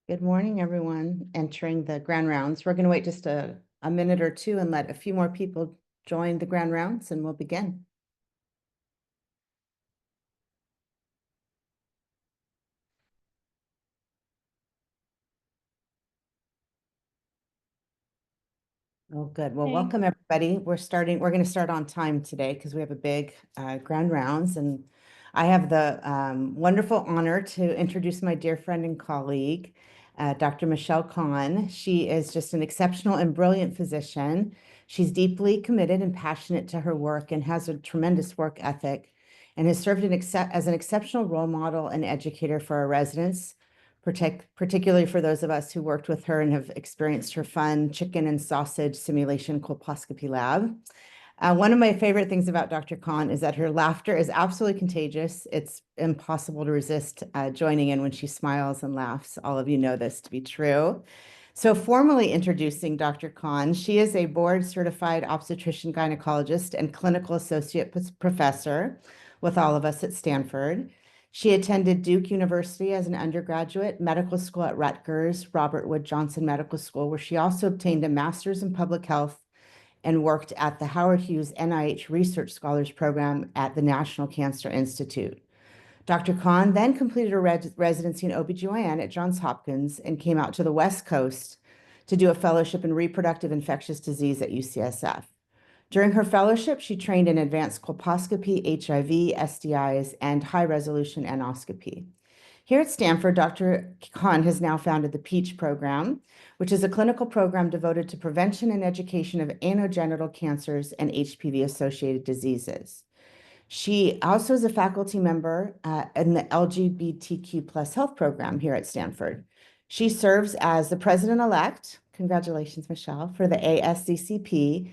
Good morning, everyone entering the grand rounds. We're going to wait just a minute or two and let a few more people join the grand rounds, and we'll begin. Oh, good. Well, welcome, everybody. We're going to start on time today because we have a big grand rounds. And I have the wonderful honor to introduce my dear friend and colleague, Dr. Michelle Kahn. She is just an exceptional and brilliant physician. She's deeply committed and passionate to her work and has a tremendous work ethic and has served as an exceptional role model and educator for our residents, particularly for those of us who worked with her and have experienced her fun chicken and sausage simulation colposcopy lab. One of my favorite things about Dr. Kahn is that her laughter is absolutely contagious. It's impossible to resist joining in when she smiles and laughs. All of you know this to be true. So formally introducing Dr. Kahn, she is a board-certified obstetrician gynecologist and clinical associate professor with all of us at Stanford. She attended Duke University as an undergraduate, medical school at Rutgers, Robert Wood Johnson Medical School, where she also obtained a master's in public health and worked at the Howard Hughes NIH Research Scholars Program at the National Cancer Institute. Dr. Kahn then completed a residency in OBGYN at Johns Hopkins and came out to the West Coast to do a fellowship in reproductive infectious disease at UCSF. During her fellowship, she trained in advanced colposcopy, HIV, STIs, and high-resolution anoscopy. Here at Stanford, Dr. Kahn has now founded the PEACH program, which is a clinical program devoted to prevention and education of anogenital cancers and HPV-associated diseases. She also is a faculty member in the LGBTQ+ health program here at Stanford. She serves as the president-elect, congratulations, Michelle, for the ASCCP,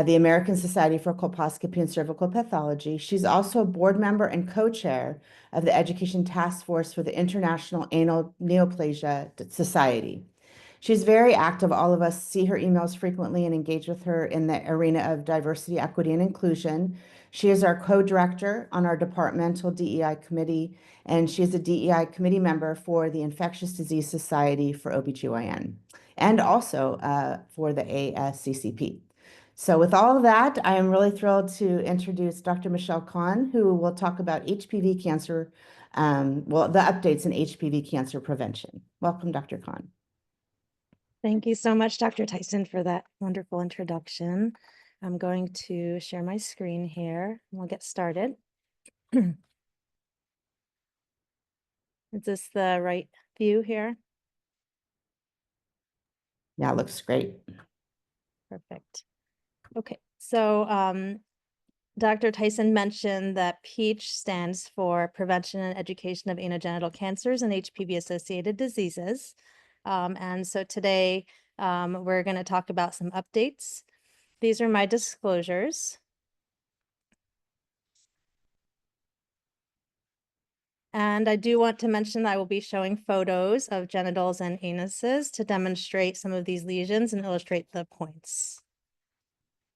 the American Society for Colposcopy and Cervical Pathology. She's also a board member and co-chair of the Education Task Force for the International Anal Neoplasia Society. She's very active. All of us see her emails frequently and engage with her in the arena of diversity, equity, and inclusion. She is our co-director on our departmental DEI committee, and she is a DEI committee member for the Infectious Disease Society for OBGYN, and also for the ASCCP. So with all of that, I am really thrilled to introduce Dr. Michelle Kahn, who will talk about HPV cancer, the updates in HPV cancer prevention. Welcome, Dr. Kahn. Thank you so much, Dr. Tyson, for that wonderful introduction. I'm going to share my screen here and we'll get started. Is this the right view here? Yeah, it looks great. Perfect. Okay, so Dr. Tyson mentioned that PEACH stands for Prevention and Education of Anogenital Cancers and HPV-associated diseases. And so today we're going to talk about some updates. These are my disclosures. And I do want to mention that I will be showing photos of genitals and anuses to demonstrate some of these lesions and illustrate the points.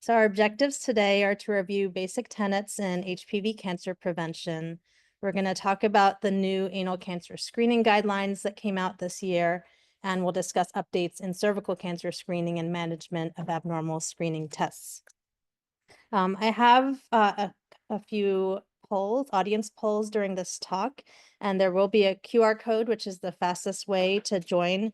So our objectives today are to review basic tenets in HPV cancer prevention. We're going to talk about the new anal cancer screening guidelines that came out this year, and we'll discuss updates in cervical cancer screening and management of abnormal screening tests. I have a few polls, audience polls during this talk, and there will be a QR code, which is the fastest way to join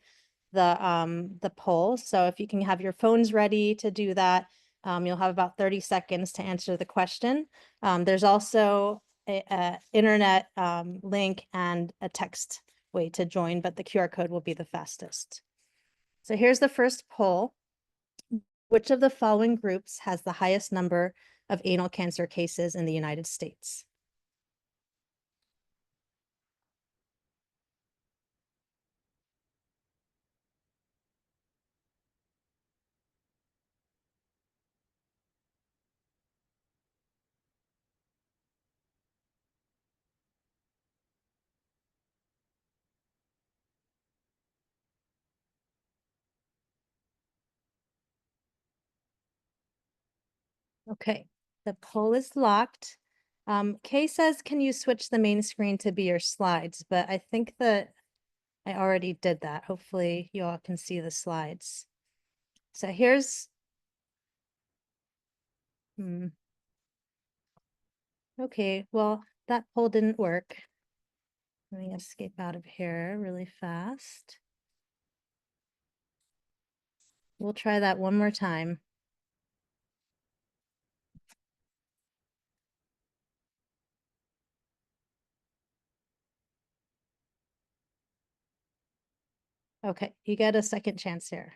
the poll. So if you can have your phones ready to do that, you'll have about 30 seconds to answer the question. There's also a internet link and a text way to join, but the QR code will be the fastest. So here's the first poll. Which of the following groups has the highest number of anal cancer cases in the United States? Okay, the poll is locked. Kay says, can you switch the main screen to be your slides? But I think that I already did that. Hopefully you all can see the slides. So here's, okay, well, that poll didn't work. Let me escape out of here really fast. We'll try that one more time. Okay, you get a second chance here.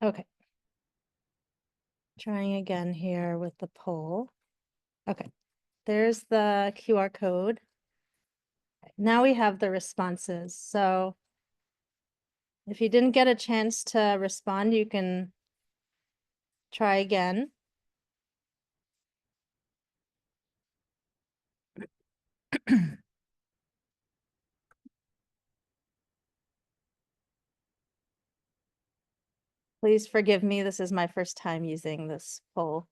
Okay. Trying again here with the poll. Okay, there's the QR code. Now we have the responses. So if you didn't get a chance to respond, you can try again. Please forgive me. This is my first time using this poll.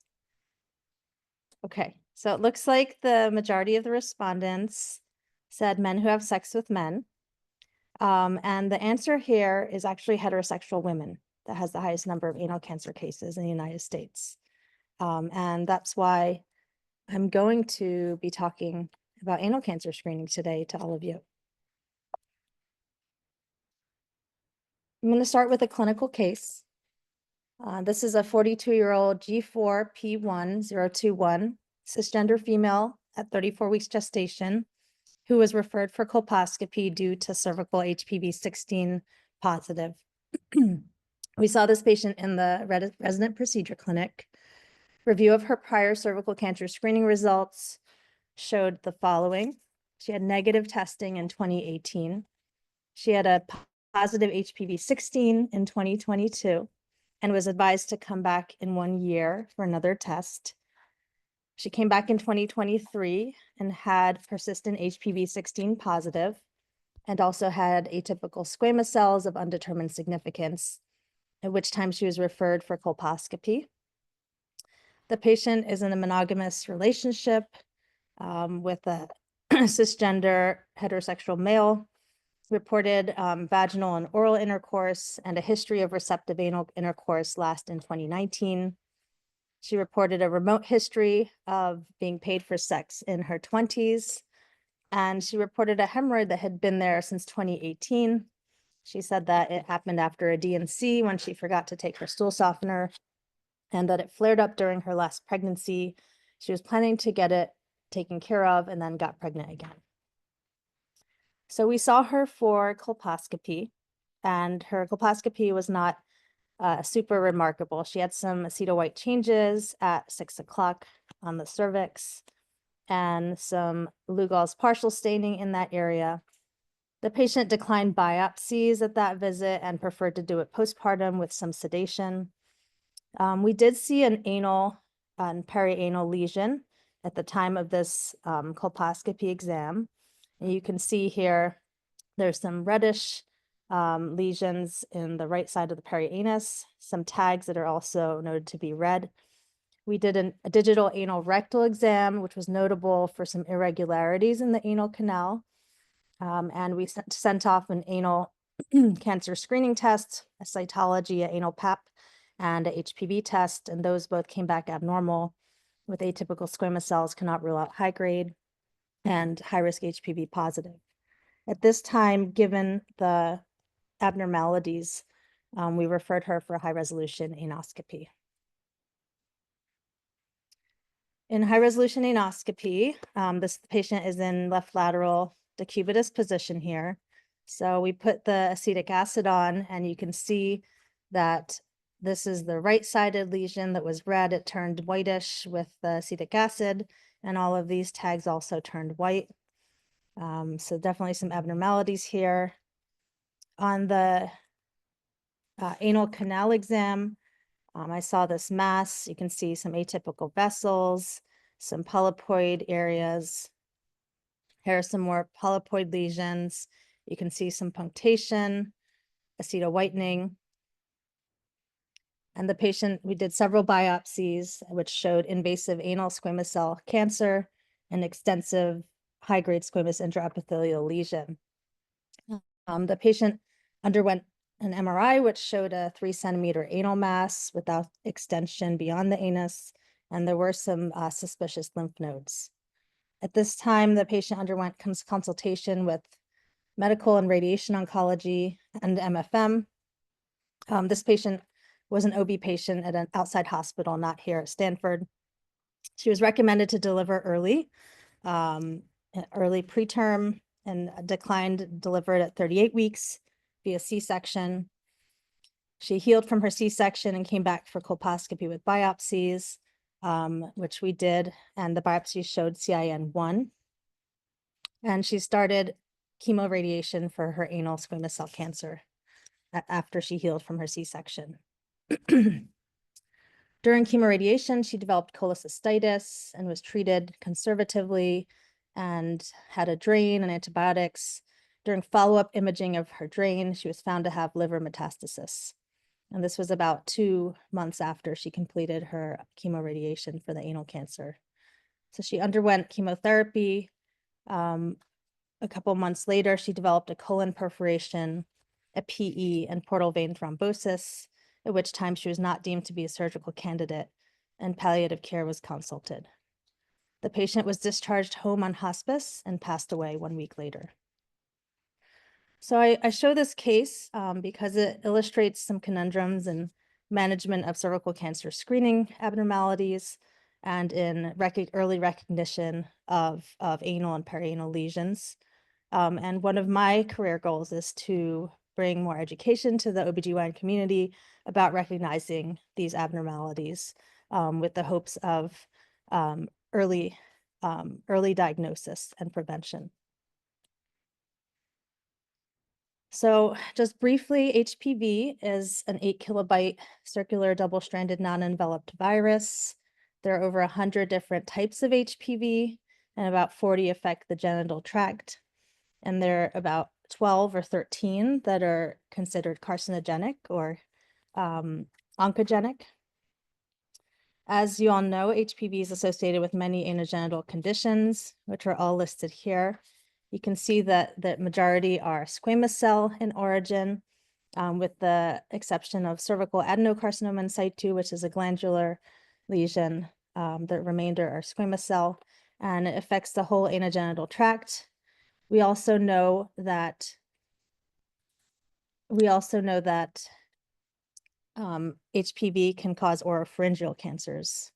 Okay, so it looks like the majority of the respondents said men who have sex with men. And the answer here is actually heterosexual women that has the highest number of anal cancer cases in the United States. And that's why I'm going to be talking about anal cancer screening today to all of you. I'm going to start with a clinical case. This is a 42-year-old G4P1021 cisgender female at 34 weeks gestation who was referred for colposcopy due to cervical HPV-16 positive. We saw this patient in the resident procedure clinic. Review of her prior cervical cancer screening results showed the following. She had negative testing in 2018. She had a positive HPV-16 in 2022 and was advised to come back in 1 year for another test. She came back in 2023 and had persistent HPV-16 positive and also had atypical squamous cells of undetermined significance, at which time she was referred for colposcopy. The patient is in a monogamous relationship with a cisgender heterosexual male, reported vaginal and oral intercourse and a history of receptive anal intercourse last in 2019. She reported a remote history of being paid for sex in her 20s, and she reported a hemorrhoid that had been there since 2018. She said that it happened after a D&C when she forgot to take her stool softener, and that it flared up during her last pregnancy. She was planning to get it taken care of and then got pregnant again. So we saw her for colposcopy, and her colposcopy was not super remarkable. She had some aceto-white changes at 6 o'clock on the cervix and some Lugol's partial staining in that area. The patient declined biopsies at that visit and preferred to do it postpartum with some sedation. We did see an anal and perianal lesion at the time of this colposcopy exam. And you can see here, there's some reddish lesions in the right side of the perianus, some tags that are also noted to be red. We did a digital anal rectal exam, which was notable for some irregularities in the anal canal. And we sent off an anal cancer screening test, a cytology, an anal pap, and a HPV test, and those both came back abnormal with atypical squamous cells, cannot rule out high grade, and high-risk HPV positive. At this time, given the abnormalities, we referred her for a high-resolution anoscopy. In high-resolution anoscopy, this patient is in left lateral decubitus position here. So we put the acetic acid on, and you can see that this is the right-sided lesion that was red. It turned whitish with the acetic acid, and all of these tags also turned white. So definitely some abnormalities here. On the anal canal exam, I saw this mass. You can see some atypical vessels, some polypoid areas, Here are some more polypoid lesions. You can see some punctation, acetowhitening. And the patient, we did several biopsies, which showed invasive anal squamous cell cancer and extensive high-grade squamous intraepithelial lesion. The patient underwent an MRI, which showed a 3-centimeter anal mass without extension beyond the anus, and there were some suspicious lymph nodes. At this time, the patient underwent consultation with medical and radiation oncology and MFM. This patient was an OB patient at an outside hospital, not here at Stanford. She was recommended to deliver early preterm, and declined delivered at 38 weeks via C-section. She healed from her C-section and came back for colposcopy with biopsies, which we did, and the biopsies showed CIN1. And she started chemoradiation for her anal squamous cell cancer after she healed from her C-section. During chemoradiation, she developed cholecystitis and was treated conservatively and had a drain and antibiotics. During follow-up imaging of her drain, she was found to have liver metastasis. And this was about 2 months after she completed her chemoradiation for the anal cancer. So she underwent chemotherapy. A couple months later, she developed a colon perforation, a PE, and portal vein thrombosis, at which time she was not deemed to be a surgical candidate, and palliative care was consulted. The patient was discharged home on hospice and passed away 1 week later. So I show this case because it illustrates some conundrums in management of cervical cancer screening abnormalities and in early recognition of anal and perianal lesions. And one of my career goals is to bring more education to the OBGYN community about recognizing these abnormalities with the hopes of early diagnosis and prevention. So just briefly, HPV is an 8 kilobyte circular double-stranded non-enveloped virus. There are over 100 different types of HPV, and about 40 affect the genital tract. And there are about 12 or 13 that are considered carcinogenic or oncogenic. As you all know, HPV is associated with many anogenital conditions, which are all listed here. You can see that the majority are squamous cell in origin, with the exception of cervical adenocarcinoma in situ, which is a glandular lesion. The remainder are squamous cell, and it affects the whole anogenital tract. We also know that HPV can cause oropharyngeal cancers.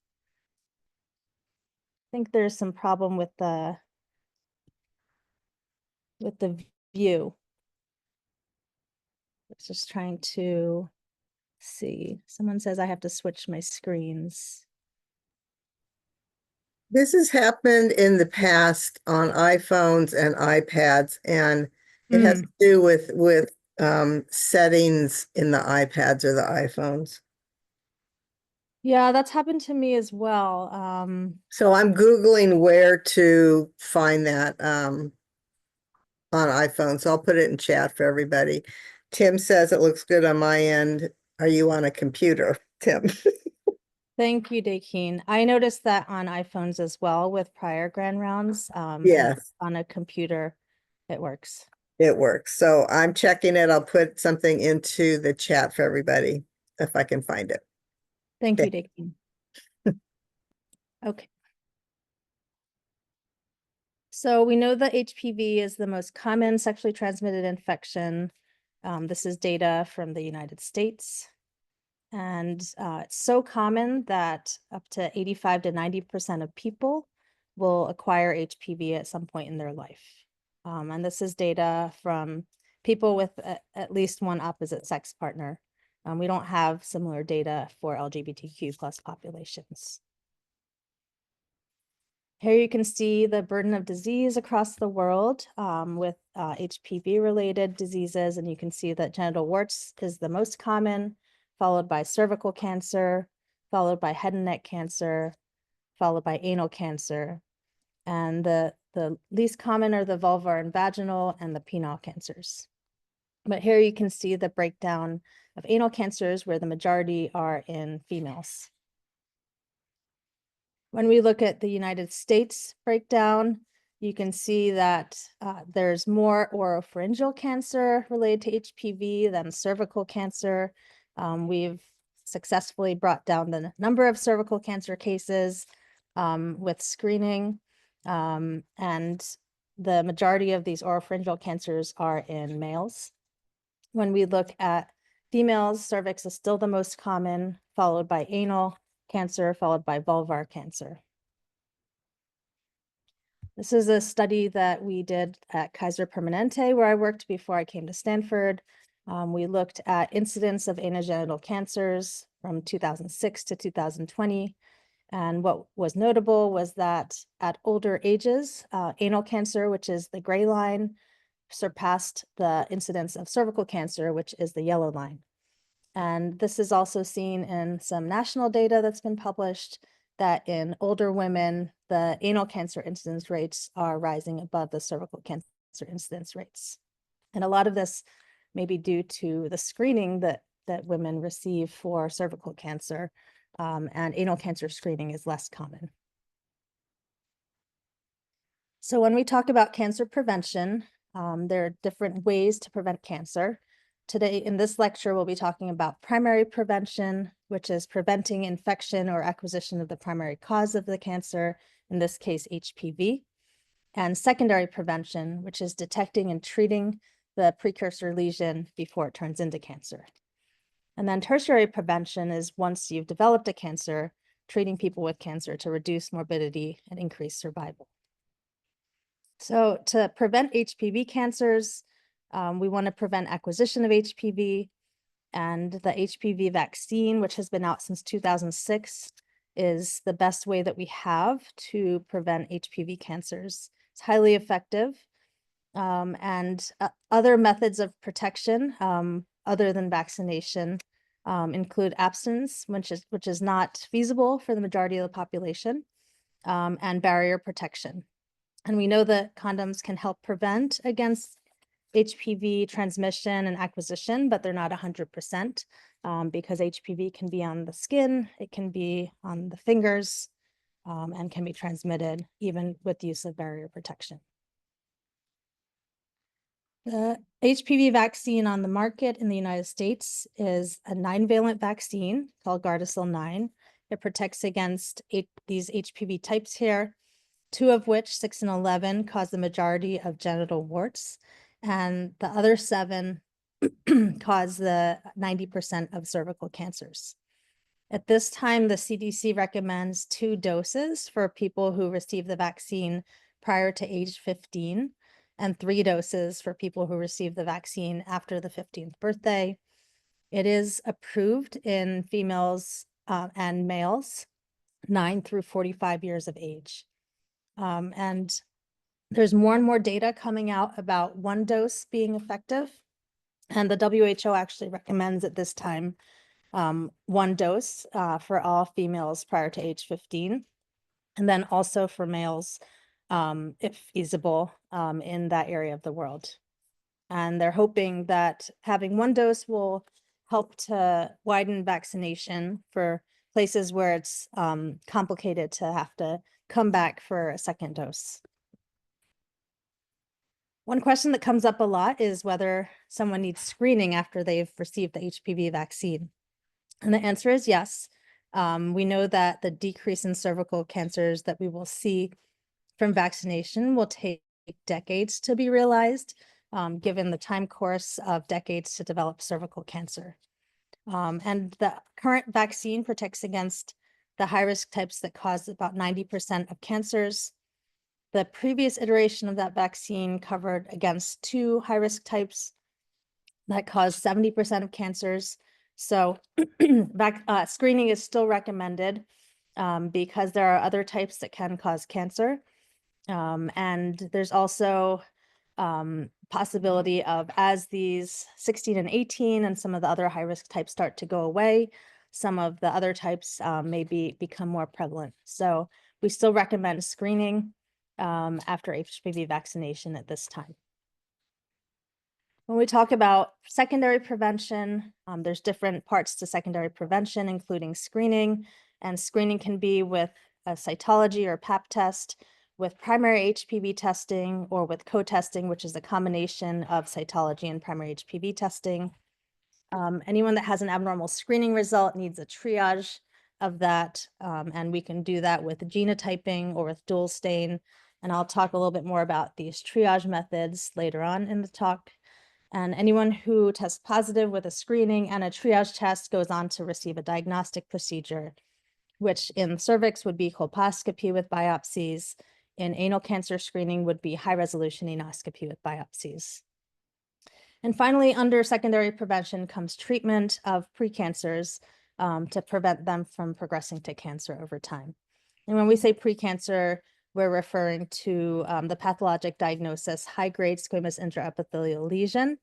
I think there's some problem with the view. I was just trying to see. Someone says I have to switch my screens. This has happened in the past on iPhones and iPads, and it has to do with settings in the iPads or the iPhones. Yeah, that's happened to me as well. So I'm Googling where to find that on iPhone. So I'll put it in chat for everybody. Tim says it looks good on my end. Are you on a computer, Tim? Thank you, Dakeen. I noticed that on iPhones as well with prior grand rounds. Yes. On a computer, it works. It works. So I'm checking it. I'll put something into the chat for everybody if I can find it. Thank Okay. you, Dakeen. Okay. So we know that HPV is the most common sexually transmitted infection. This is data from the United States. And it's so common that up to 85 to 90% of people will acquire HPV at some point in their life. And this is data from people with at least one opposite sex partner. We don't have similar data for LGBTQ+ populations. Here you can see the burden of disease across the world with HPV-related diseases, and you can see that genital warts is the most common, followed by cervical cancer, followed by head and neck cancer, followed by anal cancer. And the The least common are the vulvar and vaginal and the penile cancers. But here you can see the breakdown of anal cancers where the majority are in females. When we look at the United States breakdown, you can see that there's more oropharyngeal cancer related to HPV than cervical cancer. We've successfully brought down the number of cervical cancer cases with screening, and the majority of these oropharyngeal cancers are in males. When we look at females, cervix is still the most common, followed by anal cancer, followed by vulvar cancer. This is a study that we did at Kaiser Permanente, where I worked before I came to Stanford. We looked at incidence of anogenital cancers from 2006 to 2020. And what was notable was that at older ages, anal cancer, which is the gray line, surpassed the incidence of cervical cancer, which is the yellow line. And this is also seen in some national data that's been published, that in older women, the anal cancer incidence rates are rising above the cervical cancer incidence rates. And a lot of this may be due to the screening that women receive for cervical cancer, and anal cancer screening is less common. So when we talk about cancer prevention, there are different ways to prevent cancer. Today, in this lecture, we'll be talking about primary prevention, which is preventing infection or acquisition of the primary cause of the cancer, in this case, HPV, and secondary prevention, which is detecting and treating the precursor lesion before it turns into cancer. And then tertiary prevention is once you've developed a cancer, treating people with cancer to reduce morbidity and increase survival. So to prevent HPV cancers, we want to prevent acquisition of HPV, and the HPV vaccine, which has been out since 2006, is the best way that we have to prevent HPV cancers. It's highly effective, and other methods of protection other than vaccination include abstinence, which is not feasible for the majority of the population, and barrier protection. And we know that condoms can help prevent against HPV transmission and acquisition, but they're not 100% because HPV can be on the skin, it can be on the fingers, and can be transmitted even with use of barrier protection. The HPV vaccine on the market in the United States is a 9-valent vaccine called Gardasil 9. It protects against these HPV types here, 2 of which, 6 and 11, cause the majority of genital warts, and the other 7 cause the 90% of cervical cancers. At this time, the CDC recommends 2 doses for people who receive the vaccine prior to age 15, and 3 doses for people who receive the vaccine after the 15th birthday. It is approved in females and males 9 through 45 years of age. And there's more and more data coming out about 1 dose being effective. And the WHO actually recommends at this time 1 dose for all females prior to age 15. And then also for males, if feasible, in that area of the world. And they're hoping that having 1 dose will help to widen vaccination for places where it's complicated to have to come back for a 2nd dose. One question that comes up a lot is whether someone needs screening after they've received the HPV vaccine. And the answer is yes. We know that the decrease in cervical cancers that we will see from vaccination will take decades to be realized, given the time course of decades to develop cervical cancer. And the current vaccine protects against the high-risk types that cause about 90% of cancers. The previous iteration of that vaccine covered against 2 high-risk types that cause 70% of cancers. So screening is still recommended because there are other types that can cause cancer. And there's also possibility of, as these 16 and 18 and some of the other high-risk types start to go away, some of the other types may become more prevalent. So we still recommend screening after HPV vaccination at this time. When we talk about secondary prevention, there's different parts to secondary prevention, including screening, and screening can be with a cytology or pap test, with primary HPV testing, or with co-testing, which is a combination of cytology and primary HPV testing. Anyone that has an abnormal screening result needs a triage of that, and we can do that with genotyping or with dual stain. And I'll talk a little bit more about these triage methods later on in the talk. And anyone who tests positive with a screening and a triage test goes on to receive a diagnostic procedure, which in cervix would be colposcopy with biopsies. In anal cancer screening would be high-resolution anoscopy with biopsies. And finally, under secondary prevention comes treatment of precancers to prevent them from progressing to cancer over time. And when we say precancer, we're referring to the pathologic diagnosis, high-grade squamous intraepithelial lesion,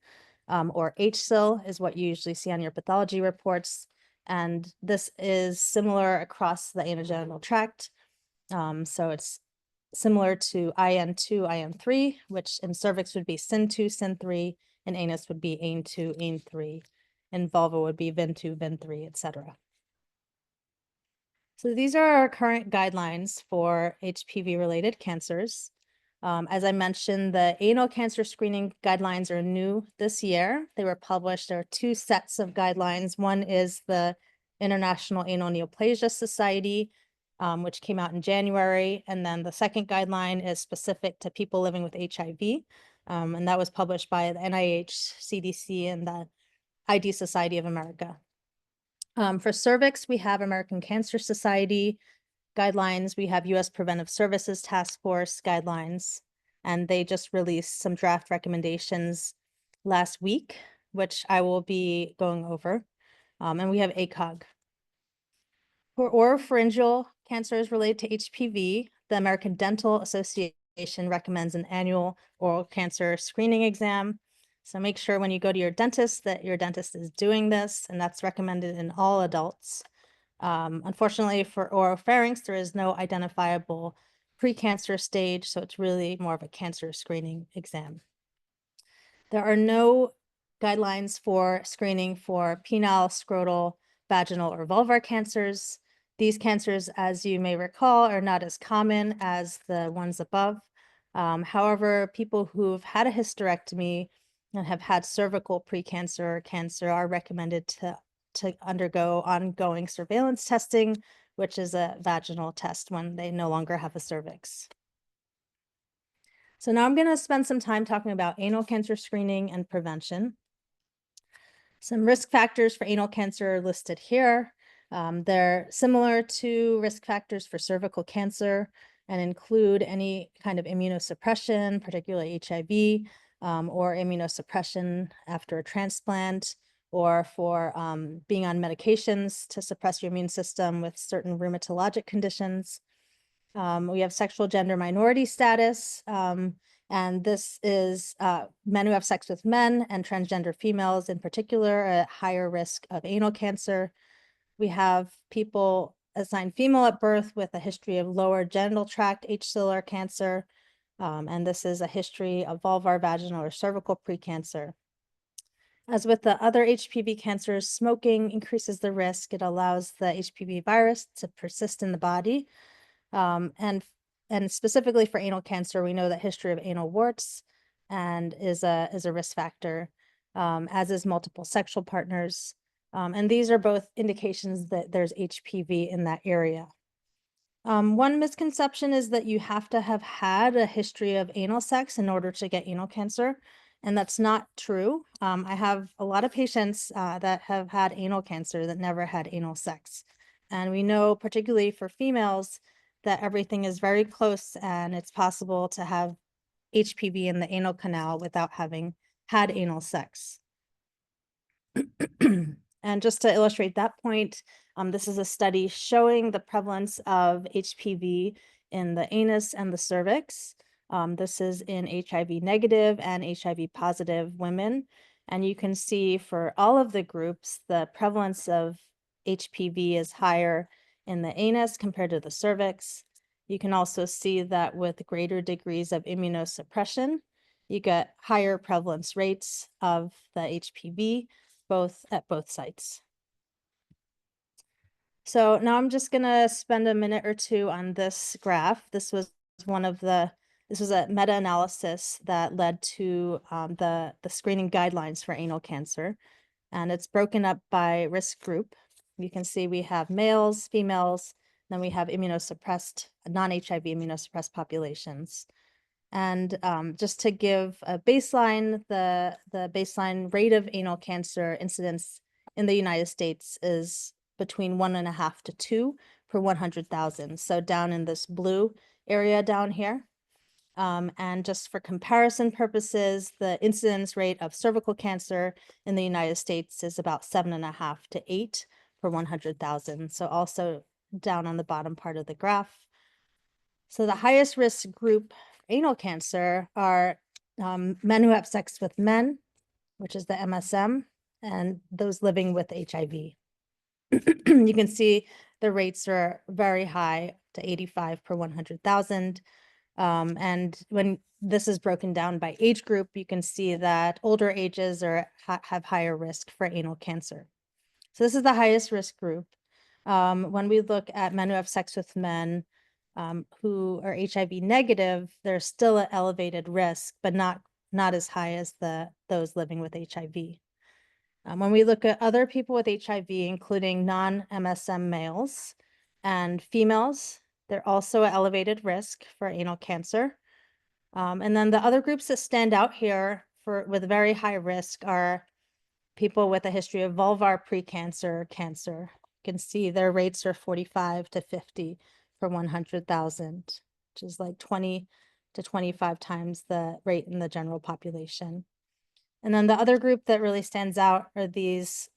or HSIL is what you usually see on your pathology reports. And this is similar across the anogenital tract. So it's similar to IN2, IN3, which in cervix would be SIN2, SIN3, and anus would be AIN2, AIN3, and vulva would be VIN2, VIN3, etc. So these are our current guidelines for HPV-related cancers. As I mentioned, the anal cancer screening guidelines are new this year. They were published. There are two sets of guidelines. One is the International Anal Neoplasia Society, which came out in January. And then the second guideline is specific to people living with HIV. And that was published by the NIH, CDC, and the ID Society of America. For cervix, we have American Cancer Society guidelines. We have U.S. Preventive Services Task Force guidelines, and they just released some draft recommendations last week, which I will be going over. And we have ACOG. For oropharyngeal cancers related to HPV, the American Dental Association recommends an annual oral cancer screening exam. So make sure when you go to your dentist that your dentist is doing this, and that's recommended in all adults. Unfortunately for oropharynx, there is no identifiable precancer stage, so it's really more of a cancer screening exam. There are no guidelines for screening for penile, scrotal, vaginal, or vulvar cancers. These cancers, as you may recall, are not as common as the ones above. However, people who've had a hysterectomy and have had cervical precancer or cancer are recommended to undergo ongoing surveillance testing, which is a vaginal test when they no longer have a cervix. So now I'm going to spend some time talking about anal cancer screening and prevention. Some risk factors for anal cancer are listed here. They're similar to risk factors for cervical cancer and include any kind of immunosuppression, particularly HIV, or immunosuppression after a transplant, or for being on medications to suppress your immune system with certain rheumatologic conditions. We have sexual gender minority status, and this is men who have sex with men and transgender females in particular are at higher risk of anal cancer. We have people assigned female at birth with a history of lower genital tract HSIL cancer, and this is a history of vulvar, vaginal, or cervical precancer. As with the other HPV cancers, smoking increases the risk. It allows the HPV virus to persist in the body. And specifically for anal cancer, we know that history of anal warts and is a risk factor, as is multiple sexual partners. And these are both indications that there's HPV in that area. One misconception is that you have to have had a history of anal sex in order to get anal cancer, and that's not true. I have a lot of patients that have had anal cancer that never had anal sex. And we know, particularly for females, that everything is very close and it's possible to have HPV in the anal canal without having had anal sex. And just to illustrate that point, this is a study showing the prevalence of HPV in the anus and the cervix. This is in HIV negative and HIV positive women. And you can see for all of the groups, the prevalence of HPV is higher in the anus compared to the cervix. You can also see that with greater degrees of immunosuppression, you get higher prevalence rates of the HPV, at both sites. So now I'm just gonna spend a minute or two on this graph. This was a meta-analysis that led to the screening guidelines for anal cancer. And it's broken up by risk group. You can see we have males, females, then we have immunosuppressed, non-HIV immunosuppressed populations. And just to give a baseline, the baseline rate of anal cancer incidence in the United States is between 1.5 to 2 per 100,000. So down in this blue area down here. And just for comparison purposes, the incidence rate of cervical cancer in the United States is about 7.5 to 8 per 100,000. So also down on the bottom part of the graph. So the highest risk group for anal cancer are men who have sex with men, which is the MSM, and those living with HIV. You can see the rates are very high, to 85 per 100,000. And when this is broken down by age group, you can see that older ages have higher risk for anal cancer. So this is the highest risk group. When we look at men who have sex with men who are HIV negative, there's still an elevated risk, but not as high as those living with HIV. When we look at other people with HIV, including non-MSM males and females, they're also at elevated risk for anal cancer. And then the other groups that stand out here with very high risk are people with a history of vulvar precancer cancer. You can see their rates are 45 to 50 per 100,000, which is like 20 to 25 times the rate in the general population. And then the other group that really stands out are these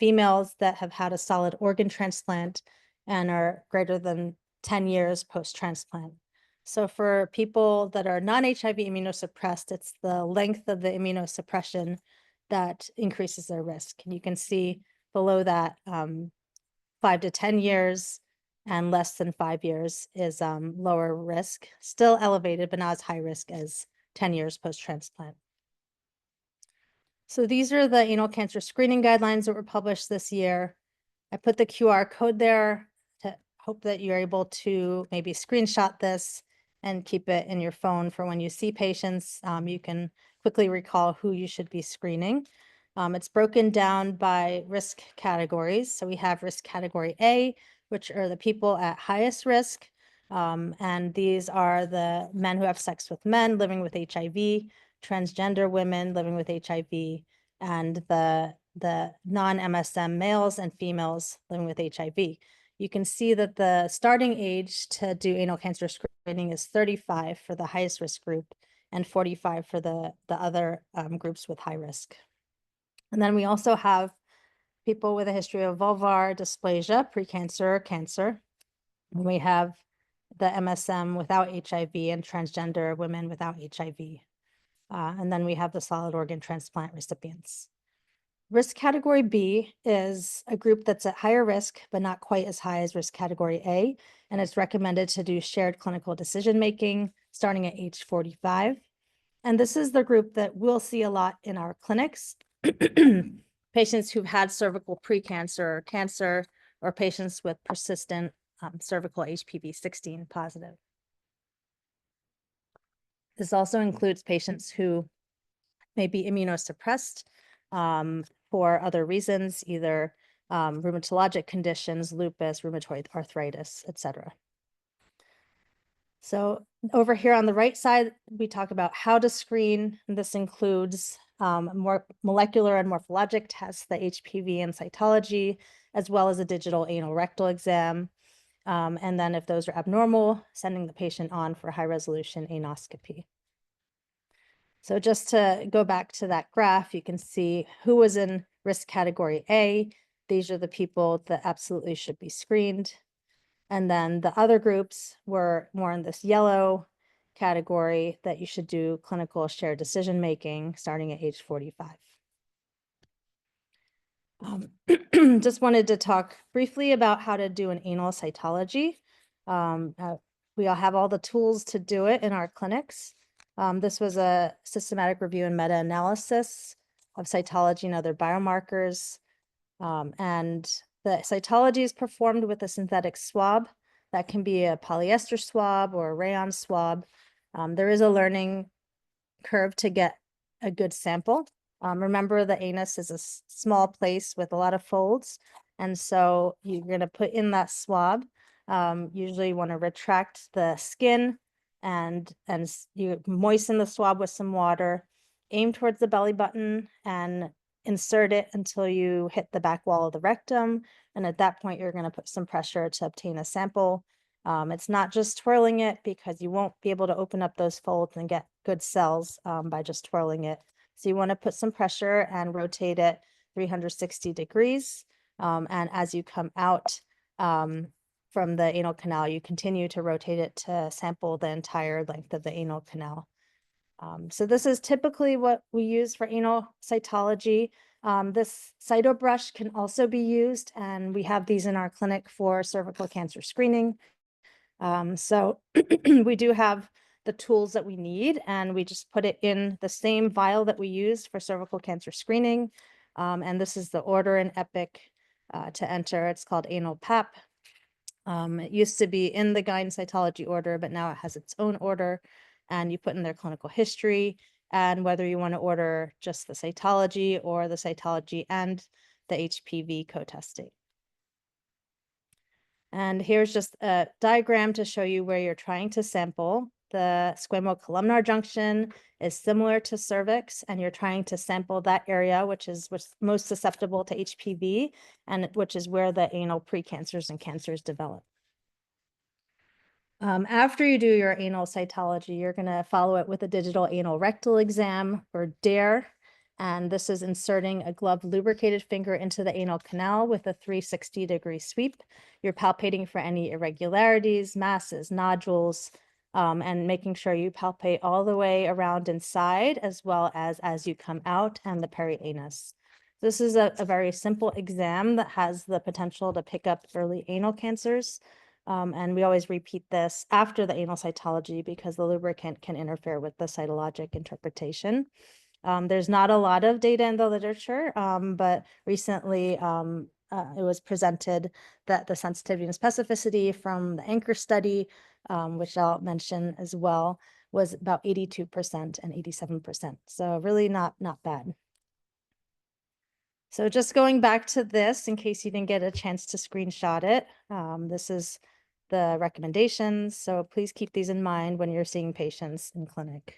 females that have had a solid organ transplant and are greater than 10 years post-transplant. So for people that are non-HIV immunosuppressed, it's the length of the immunosuppression that increases their risk. And you can see below that 5 to 10 years and less than 5 years is lower risk, still elevated, but not as high risk as 10 years post-transplant. So these are the anal cancer screening guidelines that were published this year. I put the QR code there to hope that you're able to maybe screenshot this and keep it in your phone for when you see patients. You can quickly recall who you should be screening. It's broken down by risk categories. So we have risk category A, which are the people at highest risk. And these are the men who have sex with men living with HIV, transgender women living with HIV, and the non-MSM males and females living with HIV. You can see that the starting age to do anal cancer screening is 35 for the highest risk group and 45 for the other groups with high risk. And then we also have people with a history of vulvar dysplasia, precancer, or cancer. And we have the MSM without HIV and transgender women without HIV. And then we have the solid organ transplant recipients. Risk category B is a group that's at higher risk, but not quite as high as risk category A. And it's recommended to do shared clinical decision-making starting at age 45. And this is the group that we'll see a lot in our clinics. Patients who've had cervical precancer or cancer, or patients with persistent cervical HPV-16 positive. This also includes patients who may be immunosuppressed for other reasons, either rheumatologic conditions, lupus, rheumatoid arthritis, etc. So over here on the right side, we talk about how to screen. This includes more molecular and morphologic tests, the HPV and cytology, as well as a digital anal rectal exam. And then if those are abnormal, sending the patient on for high resolution anoscopy. So just to go back to that graph, you can see who was in risk category A. These are the people that absolutely should be screened. And then the other groups were more in this yellow category that you should do clinical shared decision-making starting at age 45. Just wanted to talk briefly about how to do an anal cytology. we all have all the tools to do it in our clinics. This was a systematic review and meta-analysis of cytology and other biomarkers. And the cytology is performed with a synthetic swab. That can be a polyester swab or a rayon swab. There is a learning curve to get a good sample. Remember, the anus is a small place with a lot of folds. And so you're going to put in that swab. Usually you want to retract the skin and you moisten the swab with some water, aim towards the belly button and insert it until you hit the back wall of the rectum. And at that point, you're going to put some pressure to obtain a sample. It's not just twirling it, because you won't be able to open up those folds and get good cells by just twirling it. So you want to put some pressure and rotate it 360 degrees. And as you come out from the anal canal, you continue to rotate it to sample the entire length of the anal canal. So this is typically what we use for anal cytology. This cyto brush can also be used, and we have these in our clinic for cervical cancer screening. So we do have the tools that we need, and we just put it in the same vial that we use for cervical cancer screening. And this is the order in EPIC to enter. It's called anal pap. It used to be in the Gyn cytology order, but now it has its own order, and you put in their clinical history and whether you want to order just the cytology or the cytology and the HPV co-testing. And here's just a diagram to show you where you're trying to sample. The squamo-columnar junction is similar to cervix, and you're trying to sample that area, which is most susceptible to HPV, and which is where the anal precancers and cancers develop. After you do your anal cytology, you're going to follow it with a digital anal rectal exam, or DARE. And this is inserting a gloved lubricated finger into the anal canal with a 360-degree sweep. You're palpating for any irregularities, masses, nodules, and making sure you palpate all the way around inside, as well as you come out, and the perianus. This is a very simple exam that has the potential to pick up early anal cancers. And we always repeat this after the anal cytology because the lubricant can interfere with the cytologic interpretation. There's not a lot of data in the literature, but recently it was presented that the sensitivity and specificity from the anchor study, which I'll mention as well, was about 82% and 87%. So really not bad. So just going back to this, in case you didn't get a chance to screenshot it, this is the recommendations. So please keep these in mind when you're seeing patients in clinic.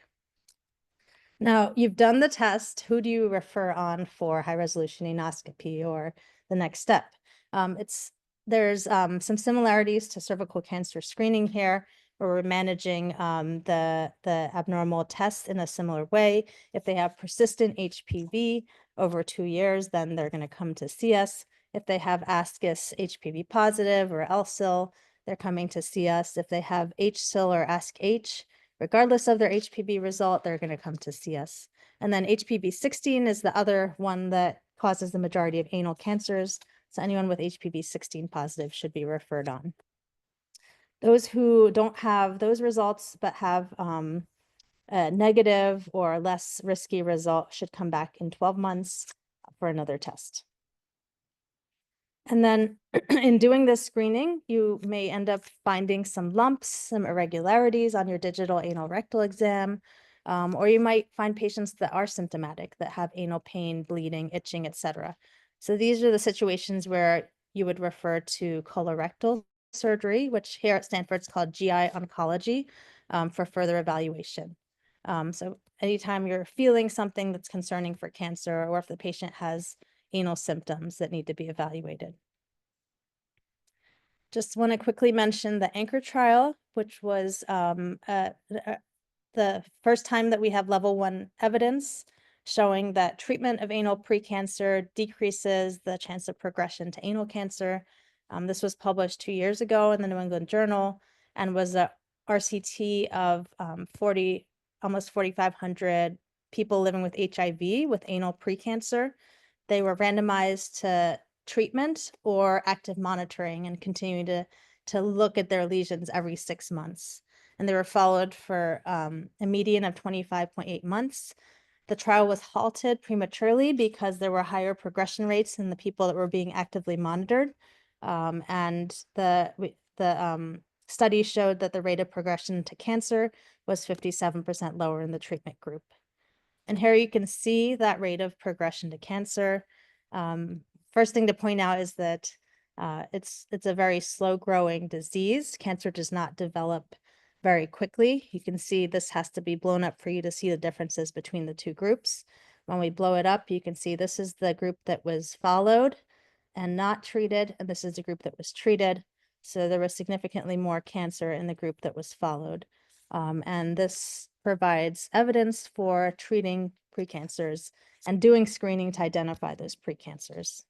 Now, you've done the test. Who do you refer on for high resolution anoscopy or the next step? There's some similarities to cervical cancer screening here, where we're managing the abnormal tests in a similar way. If they have persistent HPV over 2 years, then they're going to come to see us. If they have ASCUS HPV positive or LSIL, they're coming to see us. If they have HSIL or ASC-H, regardless of their HPV result, they're going to come to see us. And then HPV-16 is the other one that causes the majority of anal cancers. So anyone with HPV-16 positive should be referred on. Those who don't have those results but have a negative or less risky result should come back in 12 months for another test. And then in doing this screening, you may end up finding some lumps, some irregularities on your digital anal rectal exam, or you might find patients that are symptomatic, that have anal pain, bleeding, itching, etc. So these are the situations where you would refer to colorectal surgery, which here at Stanford is called GI oncology, for further evaluation. So anytime you're feeling something that's concerning for cancer, or if the patient has anal symptoms that need to be evaluated. Just want to quickly mention the anchor trial, which was the first time that we have level 1 evidence showing that treatment of anal precancer decreases the chance of progression to anal cancer. This was published 2 years ago in the New England Journal and was a RCT of almost 4,500 people living with HIV with anal precancer. They were randomized to treatment or active monitoring and continuing to to look at their lesions every 6 months. And they were followed for a median of 25.8 months. The trial was halted prematurely because there were higher progression rates in the people that were being actively monitored. And the study showed that the rate of progression to cancer was 57% lower in the treatment group. And here you can see that rate of progression to cancer. First thing to point out is that it's a very slow growing disease. Cancer does not develop very quickly. You can see this has to be blown up for you to see the differences between the two groups. When we blow it up, you can see this is the group that was followed and not treated, and this is the group that was treated. So there was significantly more cancer in the group that was followed. And this provides evidence for treating precancers and doing screening to identify those precancers.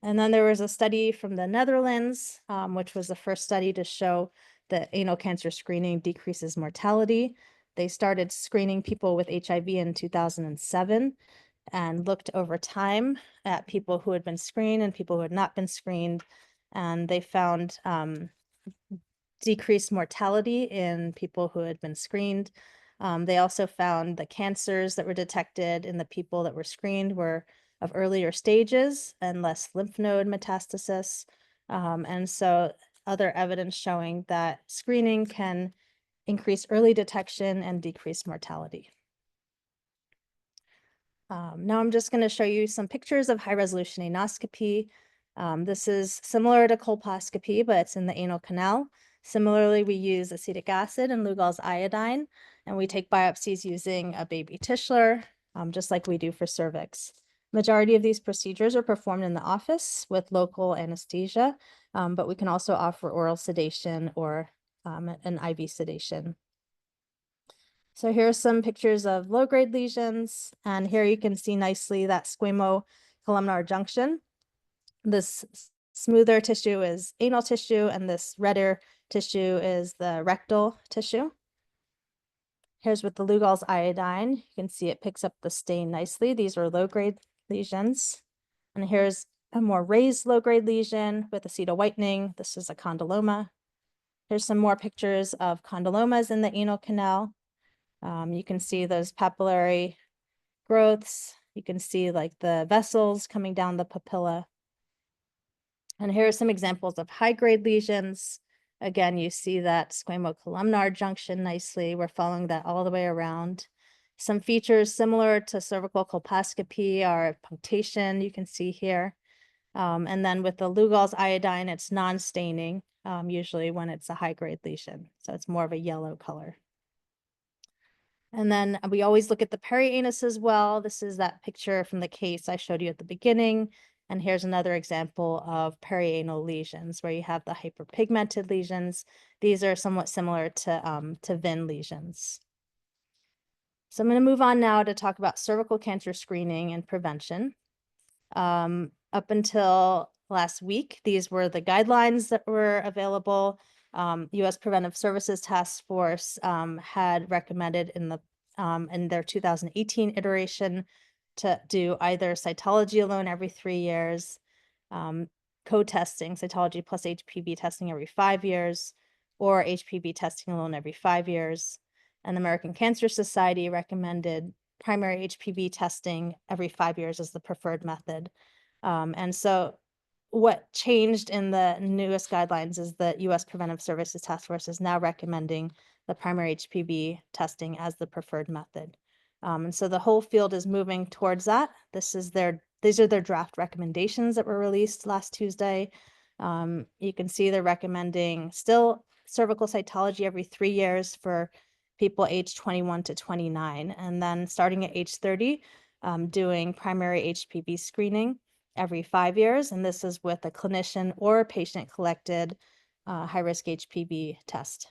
And then there was a study from the Netherlands, which was the first study to show that anal cancer screening decreases mortality. They started screening people with HIV in 2007 and looked over time at people who had been screened and people who had not been screened. And they found decreased mortality in people who had been screened. They also found the cancers that were detected in the people that were screened were of earlier stages and less lymph node metastasis. And so other evidence showing that screening can increase early detection and decrease mortality. Now I'm just going to show you some pictures of high resolution anoscopy. This is similar to colposcopy, but it's in the anal canal. Similarly, we use acetic acid and Lugol's iodine, and we take biopsies using a baby Tischler, just like we do for cervix. Majority of these procedures are performed in the office with local anesthesia, but we can also offer oral sedation or an IV sedation. So here are some pictures of low-grade lesions, and here you can see nicely that squamo-columnar junction. This smoother tissue is anal tissue, and this redder tissue is the rectal tissue. Here's with the Lugol's iodine. You can see it picks up the stain nicely. These are low-grade lesions. And here's a more raised low-grade lesion with acetyl whitening. This is a condyloma. Here's some more pictures of condylomas in the anal canal. You can see those papillary growths. You can see like the vessels coming down the papilla. And here are some examples of high-grade lesions. Again, you see that squamo-columnar junction nicely. We're following that all the way around. Some features similar to cervical colposcopy are punctation, you can see here. And then with the Lugol's iodine, it's non-staining, usually when it's a high-grade lesion. So it's more of a yellow color. And then we always look at the perianus as well. This is that picture from the case I showed you at the beginning. And here's another example of perianal lesions where you have the hyperpigmented lesions. These are somewhat similar to VIN lesions. So I'm going to move on now to talk about cervical cancer screening and prevention. Up until last week, these were the guidelines that were available. U.S. Preventive Services Task Force had recommended in their 2018 iteration to do either cytology alone every 3 years, co-testing, cytology plus HPV testing every 5 years, or HPV testing alone every 5 years. And the American Cancer Society recommended primary HPV testing every 5 years as the preferred method. And so what changed in the newest guidelines is that U.S. Preventive Services Task Force is now recommending the primary HPV testing as the preferred method. And so the whole field is moving towards that. These are their draft recommendations that were released last Tuesday. You can see they're recommending still cervical cytology every 3 years for people aged 21 to 29, and then starting at age 30, doing primary HPV screening every 5 years, and this is with a clinician or patient-collected high-risk HPV test.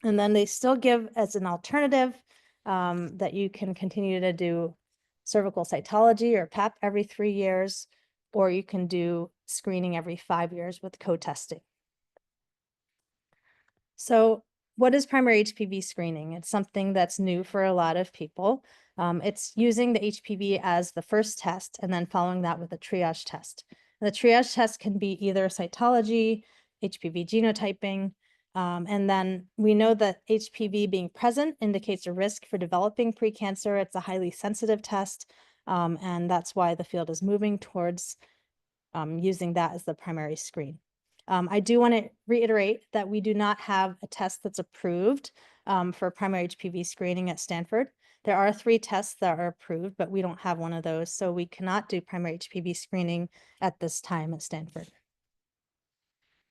And then they still give as an alternative that you can continue to do cervical cytology or PAP every 3 years, or you can do screening every 5 years with co-testing. So what is primary HPV screening? It's something that's new for a lot of people. It's using the HPV as the first test and then following that with a triage test. The triage test can be either cytology, HPV genotyping, and then we know that HPV being present indicates a risk for developing precancer. It's a highly sensitive test, and that's why the field is moving towards using that as the primary screen. I do want to reiterate that we do not have a test that's approved for primary HPV screening at Stanford. There are 3 tests that are approved, but we don't have one of those, so we cannot do primary HPV screening at this time at Stanford.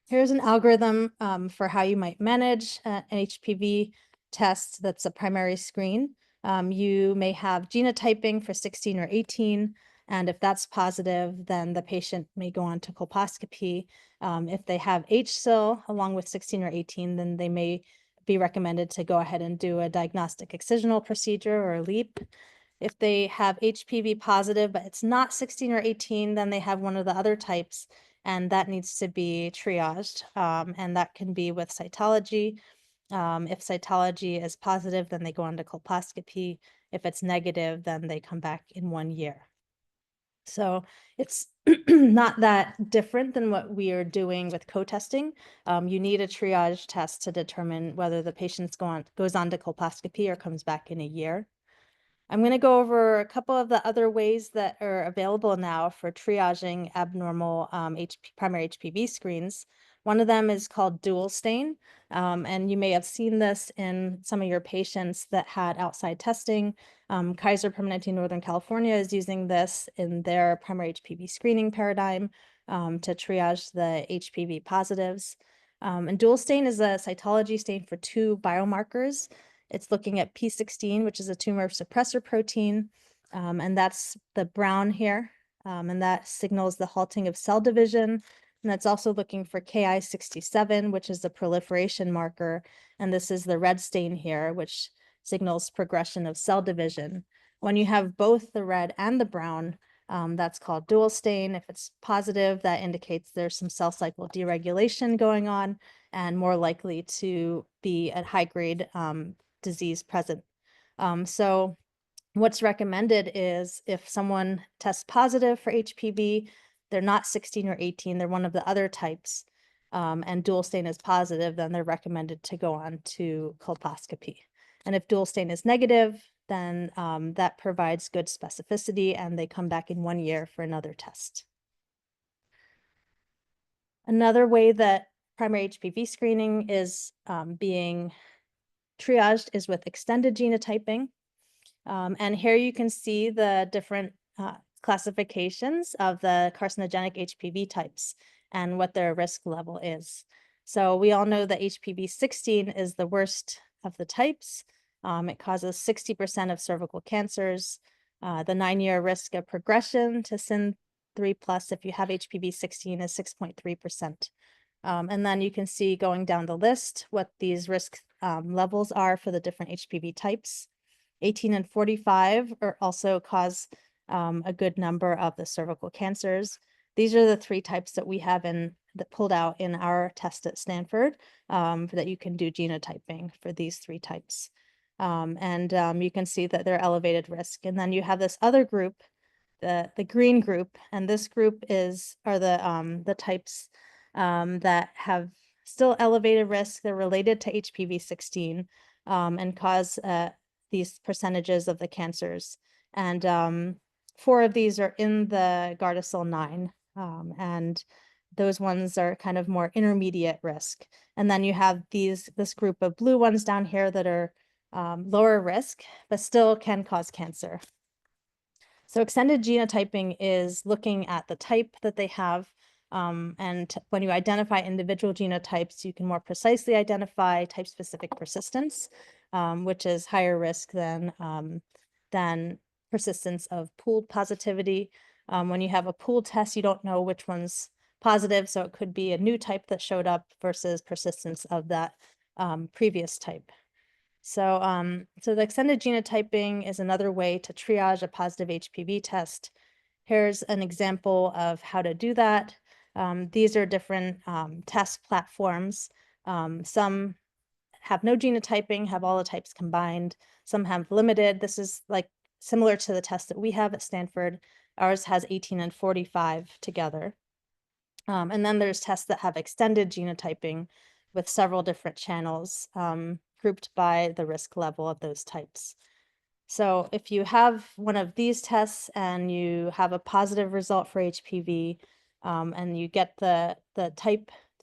Here's an algorithm for how you might manage an HPV test that's a primary screen. You may have genotyping for 16 or 18, and if that's positive, then the patient may go on to colposcopy. If they have HSIL along with 16 or 18, then they may be recommended to go ahead and do a diagnostic excisional procedure or a LEAP. If they have HPV positive, but it's not 16 or 18, then they have one of the other types, and that needs to be triaged. And that can be with cytology. If cytology is positive, then they go on to colposcopy. If it's negative, then they come back in 1 year. So it's not that different than what we are doing with co-testing. You need a triage test to determine whether the patient goes on to colposcopy or comes back in a year. I'm going to go over a couple of the other ways that are available now for triaging abnormal primary HPV screens. One of them is called dual stain, and you may have seen this in some of your patients that had outside testing. Kaiser Permanente Northern California is using this in their primary HPV screening paradigm to triage the HPV positives. And dual stain is a cytology stain for 2 biomarkers. It's looking at P16, which is a tumor suppressor protein, and that's the brown here, and that signals the halting of cell division. And that's also looking for Ki67, which is the proliferation marker, and this is the red stain here, which signals progression of cell division. When you have both the red and the brown, that's called dual stain. If it's positive, that indicates there's some cell cycle deregulation going on and more likely to be at high grade disease present. So what's recommended is if someone tests positive for HPV, they're not 16 or 18, they're one of the other types, and dual stain is positive, then they're recommended to go on to colposcopy. And if dual stain is negative, then that provides good specificity and they come back in 1 year for another test. Another way that primary HPV screening is being triaged is with extended genotyping. And here you can see the different classifications of the carcinogenic HPV types and what their risk level is. So we all know that HPV-16 is the worst of the types. It causes 60% of cervical cancers. The 9-year risk of progression to SIN3+ if you have HPV-16 is 6.3%. And then you can see going down the list what these risk levels are for the different HPV types. 18 and 45 also cause a good number of the cervical cancers. These are the 3 types that we have that pulled out in our test at Stanford that you can do genotyping for these 3 types. You can see that they're elevated risk. And then you have this other group, the green group, and this group are the types that have still elevated risk. They're related to HPV-16 and cause these percentages of the cancers. And 4 of these are in the Gardasil 9, and those ones are kind of more intermediate risk. And then you have this group of blue ones down here that are lower risk, but still can cause cancer. So extended genotyping is looking at the type that they have. And when you identify individual genotypes, you can more precisely identify type-specific persistence, which is higher risk than persistence of pooled positivity. When you have a pooled test, you don't know which one's positive, so it could be a new type that showed up versus persistence of that previous type. So the extended genotyping is another way to triage a positive HPV test. Here's an example of how to do that. These are different test platforms. Some have no genotyping, have all the types combined. Some have limited. This is like similar to the test that we have at Stanford. Ours has 18 and 45 together. And then there's tests that have extended genotyping with several different channels grouped by the risk level of those types. So if you have one of these tests and you have a positive result for HPV, and you get the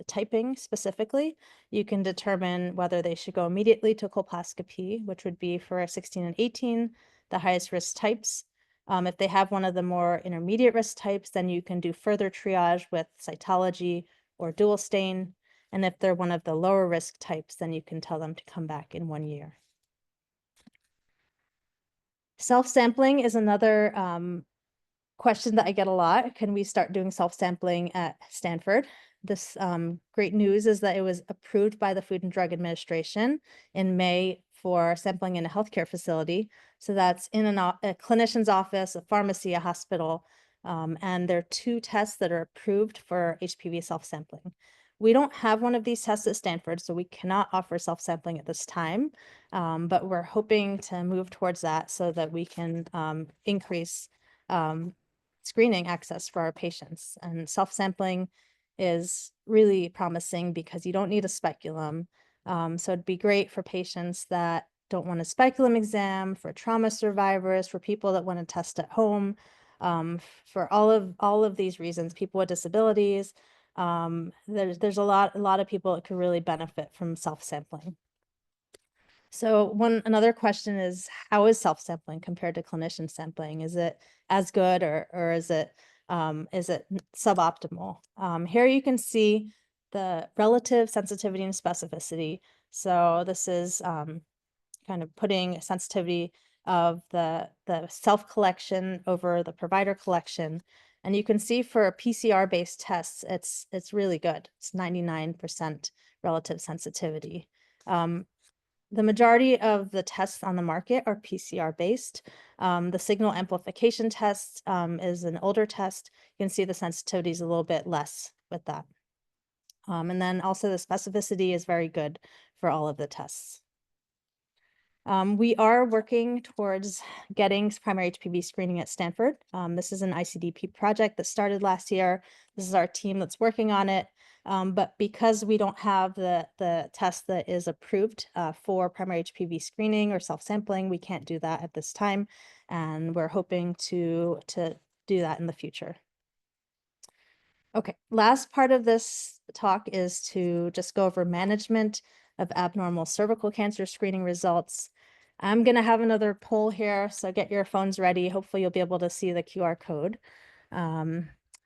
typing specifically, you can determine whether they should go immediately to colposcopy, which would be for 16 and 18, the highest risk types. If they have one of the more intermediate risk types, then you can do further triage with cytology or dual stain. And if they're one of the lower risk types, then you can tell them to come back in 1 year. Self-sampling is another question that I get a lot. Can we start doing self-sampling at Stanford? This great news is that it was approved by the Food and Drug Administration in May for sampling in a healthcare facility. So that's in a clinician's office, a pharmacy, a hospital, and there are 2 tests that are approved for HPV self-sampling. We don't have one of these tests at Stanford, so we cannot offer self-sampling at this time, but we're hoping to move towards that so that we can increase screening access for our patients. And self-sampling is really promising because you don't need a speculum. So it'd be great for patients that don't want a speculum exam, for trauma survivors, for people that want to test at home, for all of these reasons, people with disabilities. There's a lot of people that could really benefit from self-sampling. So another question is, how is self-sampling compared to clinician sampling? Is it as good or is it suboptimal? Here you can see the relative sensitivity and specificity. So this is kind of putting sensitivity of the self-collection over the provider collection. And you can see for PCR-based tests, it's really good. It's 99% relative sensitivity. The majority of the tests on the market are PCR-based. The signal amplification test is an older test. You can see the sensitivity is a little bit less with that. And then also the specificity is very good for all of the tests. We are working towards getting primary HPV screening at Stanford. This is an ICDP project that started last year. This is our team that's working on it. But because we don't have the test that is approved for primary HPV screening or self-sampling, we can't do that at this time. And we're hoping to do that in the future. Okay, last part of this talk is to just go over management of abnormal cervical cancer screening results. I'm going to have another poll here, so get your phones ready. Hopefully you'll be able to see the QR code.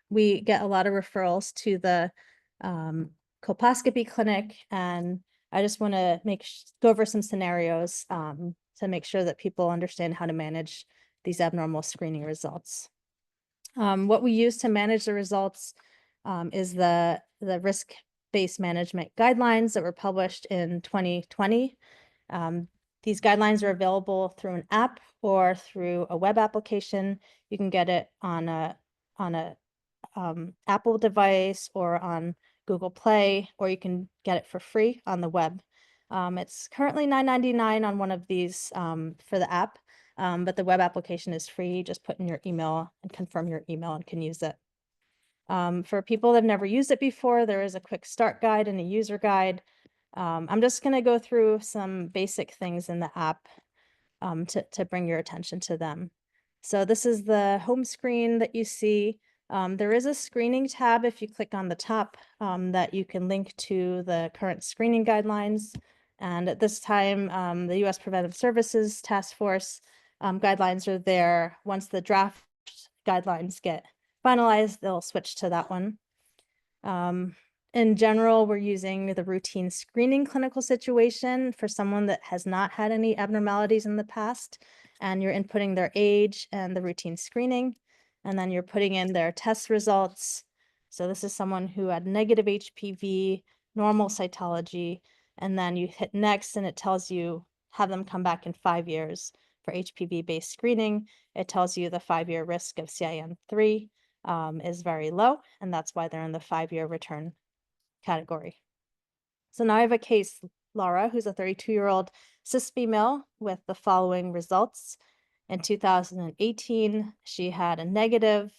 We get a lot of referrals to the colposcopy clinic, and I just want to go over some scenarios to make sure that people understand how to manage these abnormal screening results. What we use to manage the results is the risk-based management guidelines that were published in 2020. These guidelines are available through an app or through a web application. You can get it on a Apple device or on Google Play, or you can get it for free on the web. It's currently $9.99 on one of these for the app, but the web application is free. Just put in your email and confirm your email and can use it. For people that have never used it before, there is a quick start guide and a user guide. I'm just going to go through some basic things in the app to bring your attention to them. So this is the home screen that you see. There is a screening tab if you click on the top that you can link to the current screening guidelines. And at this time, the U.S. Preventive Services Task Force guidelines are there. Once the draft guidelines get finalized, they'll switch to that one. In general, we're using the routine screening clinical situation for someone that has not had any abnormalities in the past, and you're inputting their age and the routine screening, and then you're putting in their test results. So this is someone who had negative HPV, normal cytology, and then you hit next and it tells you have them come back in 5 years for HPV-based screening. It tells you the 5-year risk of CIN3 is very low, and that's why they're in the 5-year return category. So now I have a case, Laura, who's a 32-year-old cis female with the following results. In 2018, she had a negative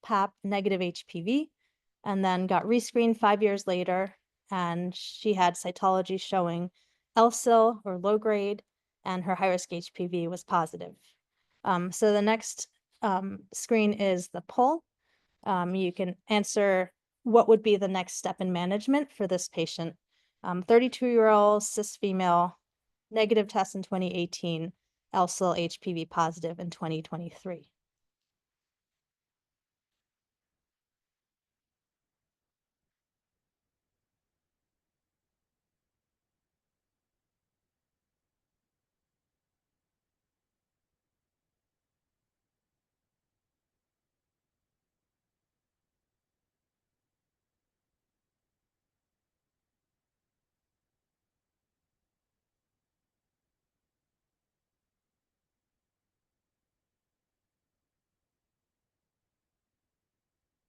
PAP, negative HPV, and then got rescreened 5 years later, and she had cytology showing LSIL or low grade, and her high-risk HPV was positive. So the next screen is the poll. You can answer what would be the next step in management for this patient. 32-year-old cis female, negative test in 2018, LSIL HPV positive in 2023.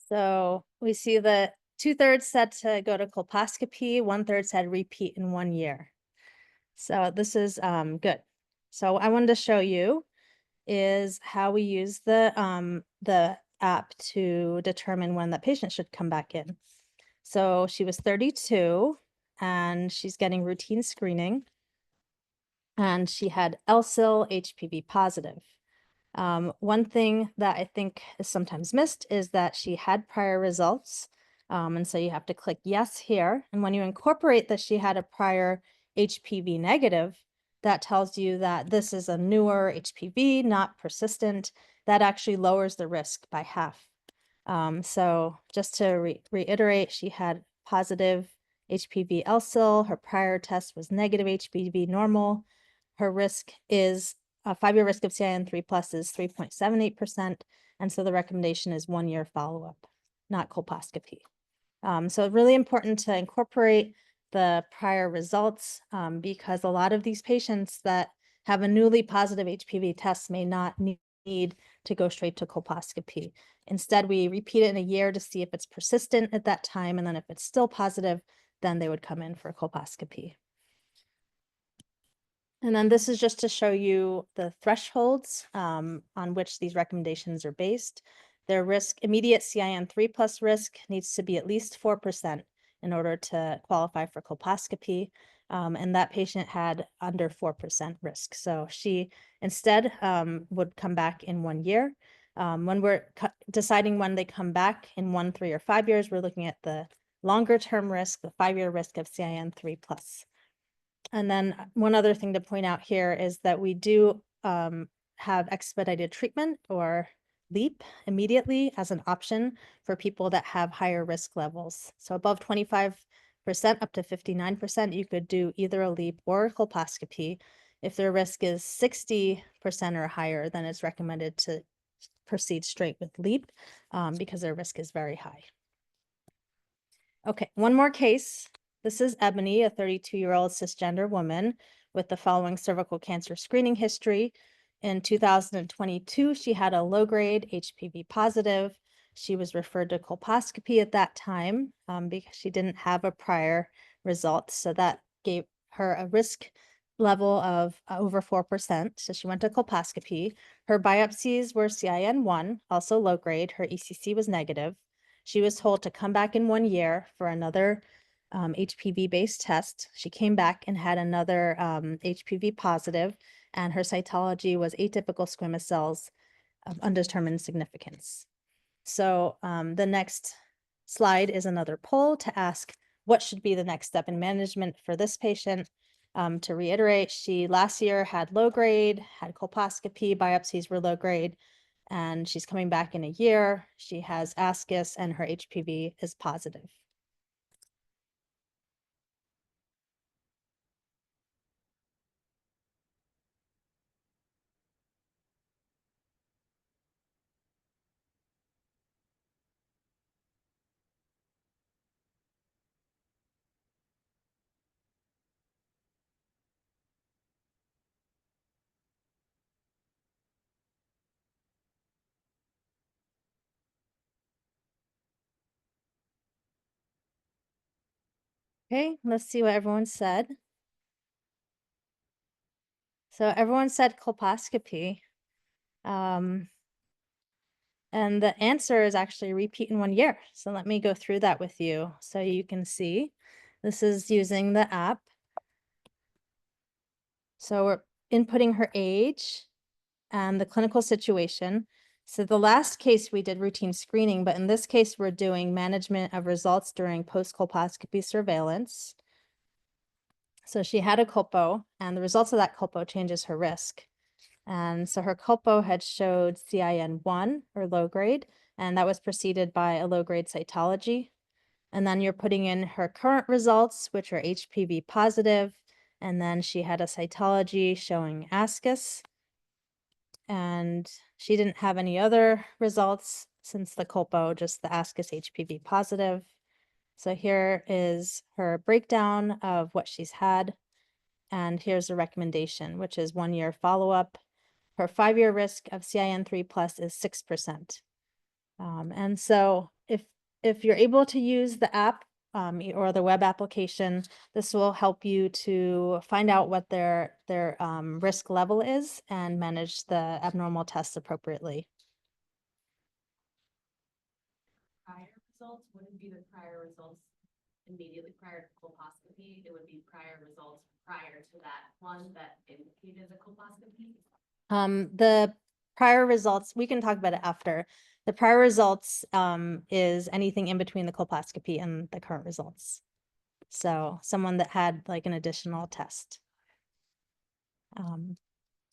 So we see that 2/3 said to go to colposcopy, 1/3 said repeat in 1 year. So this is good. So I wanted to show you is how we use the app to determine when the patient should come back in. So she was 32 and she's getting routine screening, and she had LSIL HPV positive. One thing that I think is sometimes missed is that she had prior results. And so you have to click yes here. And when you incorporate that she had a prior HPV negative, that tells you that this is a newer HPV, not persistent. That actually lowers the risk by half. So just to reiterate, she had positive HPV LSIL. Her prior test was negative HPV normal. Her risk is a 5-year risk of CIN3 plus is 3.78%. And so the recommendation is 1 year follow-up, not colposcopy. So really important to incorporate the prior results because a lot of these patients that have a newly positive HPV test may not need to go straight to colposcopy. Instead, we repeat it in a year to see if it's persistent at that time. And then if it's still positive, then they would come in for colposcopy. And then this is just to show you the thresholds on which these recommendations are based. Their risk, immediate CIN3 plus risk needs to be at least 4% in order to qualify for colposcopy. And that patient had under 4% risk. So she instead would come back in 1 year. When we're deciding when they come back in 1, 3, or 5 years, we're looking at the longer term risk, the 5-year risk of CIN3 plus. And then one other thing to point out here is that we do have expedited treatment or LEAP immediately as an option for people that have higher risk levels. So above 25% up to 59%, you could do either a LEAP or a colposcopy. If their risk is 60% or higher, then it's recommended to proceed straight with LEAP because their risk is very high. Okay, one more case. This is Ebony, a 32-year-old cisgender woman with the following cervical cancer screening history. In 2022, she had a low-grade HPV positive. She was referred to colposcopy at that time because she didn't have a prior result. So that gave her a risk level of over 4%. So she went to colposcopy. Her biopsies were CIN1, also low-grade. Her ECC was negative. She was told to come back in 1 year for another HPV-based test. She came back and had another HPV positive, and her cytology was atypical squamous cells of undetermined significance. So the next slide is another poll to ask what should be the next step in management for this patient. To reiterate, she last year had low grade, had colposcopy, biopsies were low grade, and she's coming back in a year. She has ascus and her HPV is positive. Okay, let's see what everyone said. So everyone said colposcopy. And And the answer is actually repeat in 1 year. So let me go through that with you so you can see. This is using the app. So we're inputting her age and the clinical situation. So the last case we did routine screening, but in this case, we're doing management of results during post-colposcopy surveillance. So she had a colpo, and the results of that colpo changes her risk. And so her colpo had showed CIN1 or low grade, and that was preceded by a low grade cytology. And then you're putting in her current results, which are HPV positive. And then she had a cytology showing ascus. And she didn't have any other results since the colpo, just the ascus HPV positive. So here is her breakdown of what she's had. And here's a recommendation, which is 1 year follow-up. Her 5-year risk of CIN3 plus is 6%. And so if you're able to use the app or the web application, this will help you to find out what their risk level is and manage the abnormal tests appropriately. Prior results wouldn't be the prior results immediately prior to colposcopy. It would be prior results prior to that one that indicated a colposcopy. The prior results, we can talk about it after. The prior results is anything in between the colposcopy and the current results. So someone that had like an additional test.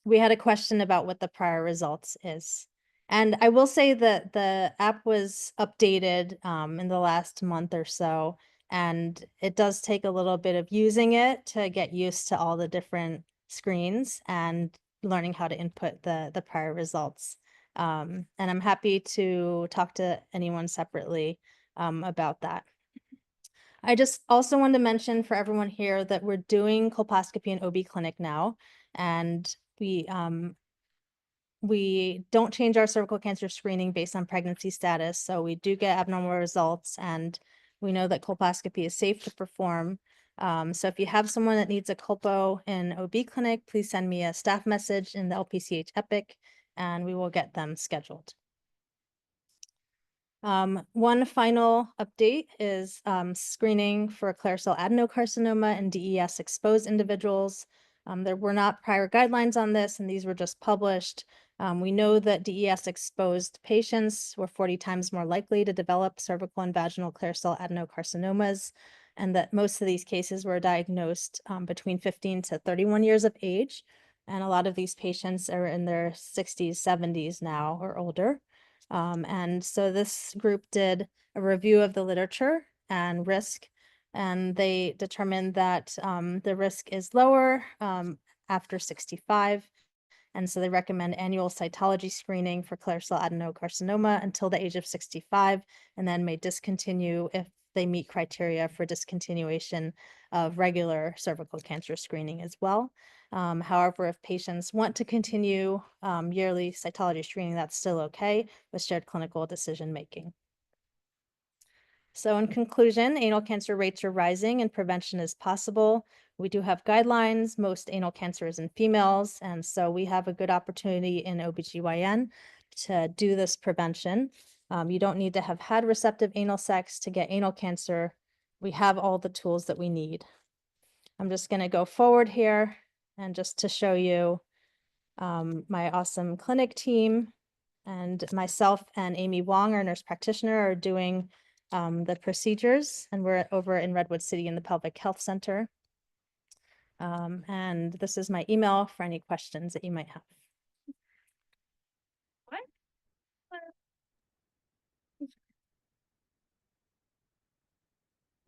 We had a question about what the prior results is. And I will say that the app was updated in the last month or so, and it does take a little bit of using it to get used to all the different screens and learning how to input the prior results. And I'm happy to talk to anyone separately about that. I just also wanted to mention for everyone here that we're doing colposcopy in OB clinic now, and we don't change our cervical cancer screening based on pregnancy status. So we do get abnormal results, and we know that colposcopy is safe to perform. So if you have someone that needs a colpo in OB clinic, please send me a staff message in the LPCH Epic, and we will get them scheduled. One final update is screening for clear cell adenocarcinoma in DES exposed individuals. There were not prior guidelines on this, and these were just published. We know that DES exposed patients were 40 times more likely to develop cervical and vaginal clear cell adenocarcinomas, and that most of these cases were diagnosed between 15 to 31 years of age. And a lot of these patients are in their 60s, 70s now or older. And so this group did a review of the literature and risk, and they determined that the risk is lower after 65. And so they recommend annual cytology screening for clear cell adenocarcinoma until the age of 65, and then may discontinue if they meet criteria for discontinuation of regular cervical cancer screening as well. However, if patients want to continue yearly cytology screening, that's still okay with shared clinical decision-making. So in conclusion, anal cancer rates are rising and prevention is possible. We do have guidelines. Most anal cancer is in females, and so we have a good opportunity in OBGYN to do this prevention. You don't need to have had receptive anal sex to get anal cancer. We have all the tools that we need. I'm just going to go forward here and just to show you my awesome clinic team, and myself and Amy Wong, our nurse practitioner, are doing the procedures, and we're over in Redwood City in the Pelvic Health Center. And this is my email for any questions that you might have.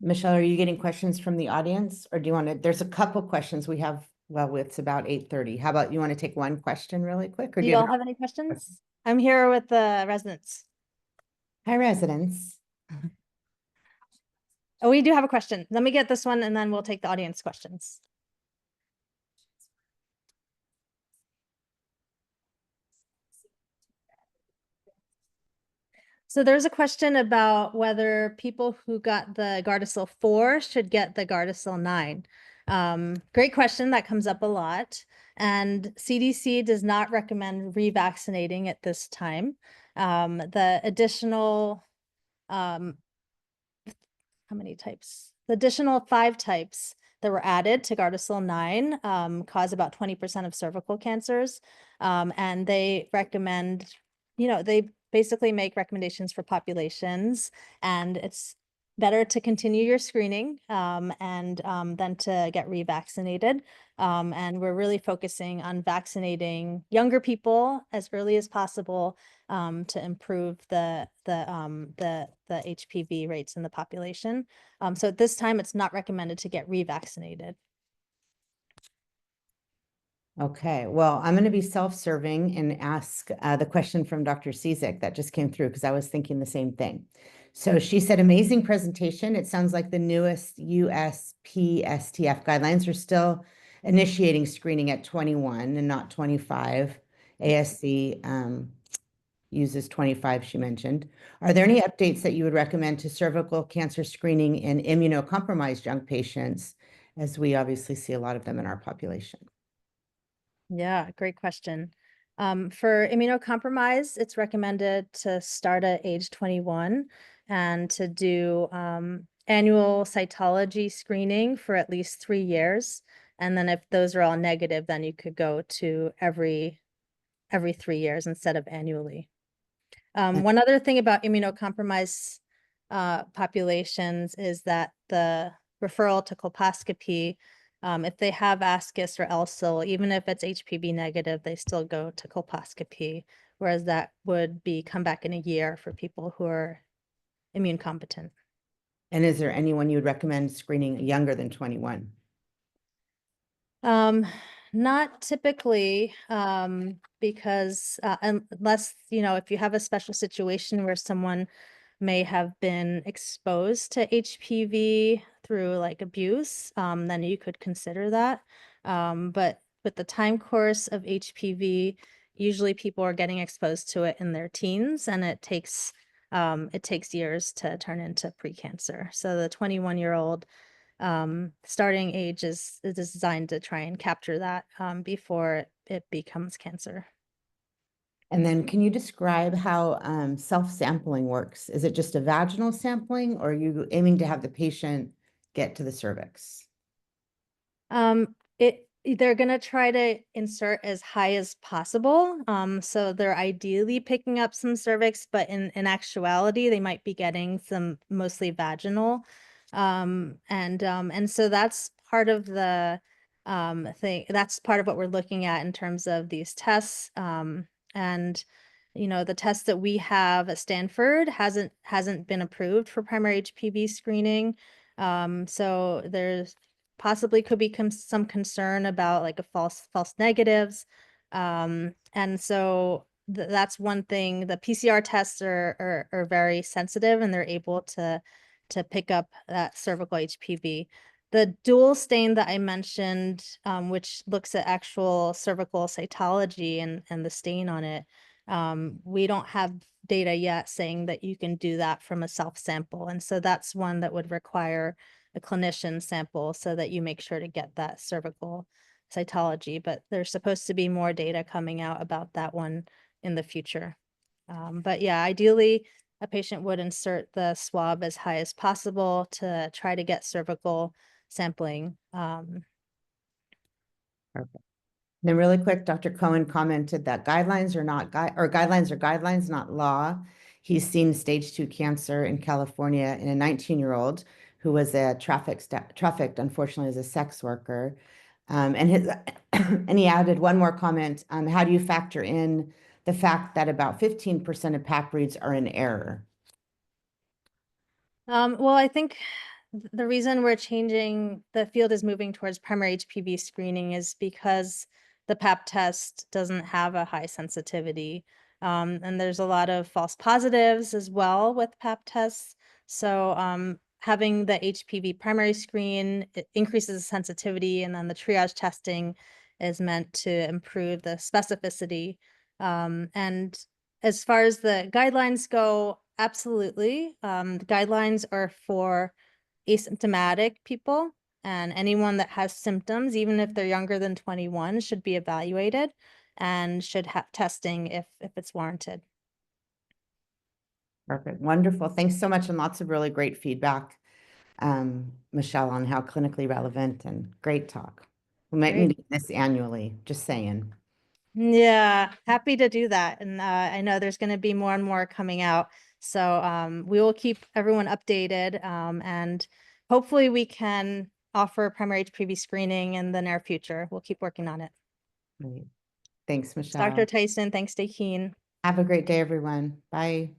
Michelle, are you getting questions from the audience, or do you want to, there's a couple questions we have, well, it's about 8:30. How about you want to take one question really quick? Or Do you all have any questions? I'm here with the residents. Hi, residents. Oh, we do have a question. Let me get this one and then we'll take the audience questions. So there's a question about whether people who got the Gardasil 4 should get the Gardasil 9. Great question. That comes up a lot. And CDC does not recommend revaccinating at this time. The additional, how many types? The additional 5 types that were added to Gardasil 9 cause about 20% of cervical cancers. And they recommend, they basically make recommendations for populations, and it's better to continue your screening and than to get revaccinated. And we're really focusing on vaccinating younger people as early as possible to improve the HPV rates in the population. So at this time, it's not recommended to get revaccinated. Okay, well, I'm going to be self-serving and ask the question from Dr. Cizik that just came through because I was thinking the same thing. So she said, amazing presentation. It sounds like the newest USPSTF guidelines are still initiating screening at 21 and not 25. ASC uses 25, she mentioned. Are there any updates that you would recommend to cervical cancer screening in immunocompromised young patients, as we obviously see a lot of them in our population? Yeah, great question. For immunocompromised, it's recommended to start at age 21 and to do annual cytology screening for at least 3 years. And then if those are all negative, then you could go to every 3 years instead of annually. One other thing about immunocompromised populations is that the referral to colposcopy, if they have ascus or ELSIL, even if it's HPV negative, they still go to colposcopy, whereas that would be come back in a year for people who are immune competent. And is there anyone you would recommend screening younger than 21? Not typically, because unless, if you have a special situation where someone may have been exposed to HPV through like abuse, then you could consider that. But with the time course of HPV, usually people are getting exposed to it in their teens, and it takes years to turn into precancer. So the 21-year-old starting age is designed to try and capture that before it becomes cancer. And then can you describe how self-sampling works? Is it just a vaginal sampling, or are you aiming to have the patient get to the cervix? They're gonna try to insert as high as possible. So they're ideally picking up some cervix, but in actuality, they might be getting some mostly vaginal. And so that's part of the thing. That's part of what we're looking at in terms of these tests. And the test that we have at Stanford hasn't been approved for primary HPV screening. So there's possibly could be some concern about like a false negatives. And so that's one thing. The PCR tests are very sensitive, and they're able to pick up that cervical HPV. The dual stain that I mentioned, which looks at actual cervical cytology and the stain on it, we don't have data yet saying that you can do that from a self-sample. And so that's one that would require a clinician sample so that you make sure to get that cervical cytology. But there's supposed to be more data coming out about that one in the future. But yeah, ideally, a patient would insert the swab as high as possible to try to get cervical sampling. Perfect. Then really quick, Dr. Cohen commented that guidelines are guidelines, not law. He's seen stage 2 cancer in California in a 19-year-old who was trafficked, unfortunately, as a sex worker. And he added one more comment. How do you factor in the fact that about 15% of pap reads are in error? Well, I think the reason the field is moving towards primary HPV screening is because the pap test doesn't have a high sensitivity. And there's a lot of false positives as well with pap tests. So having the HPV primary screen, it increases the sensitivity, and then the triage testing is meant to improve the specificity. And as far as the guidelines go, absolutely. The guidelines are for asymptomatic people, and anyone that has symptoms, even if they're younger than 21, should be evaluated and should have testing if it's warranted. Perfect. Wonderful. Thanks so much. And lots of really great feedback, Michelle, on how clinically relevant, and great talk. We might Great. need this annually, just saying. Yeah, happy to do that. And I know there's going to be more and more coming out. So we will keep everyone updated, and hopefully we can offer primary HPV screening in the near future. We'll keep working on it. Great. Thanks, Michelle. Dr. Tyson, thanks, Dakeen. Have a great day, everyone. Bye.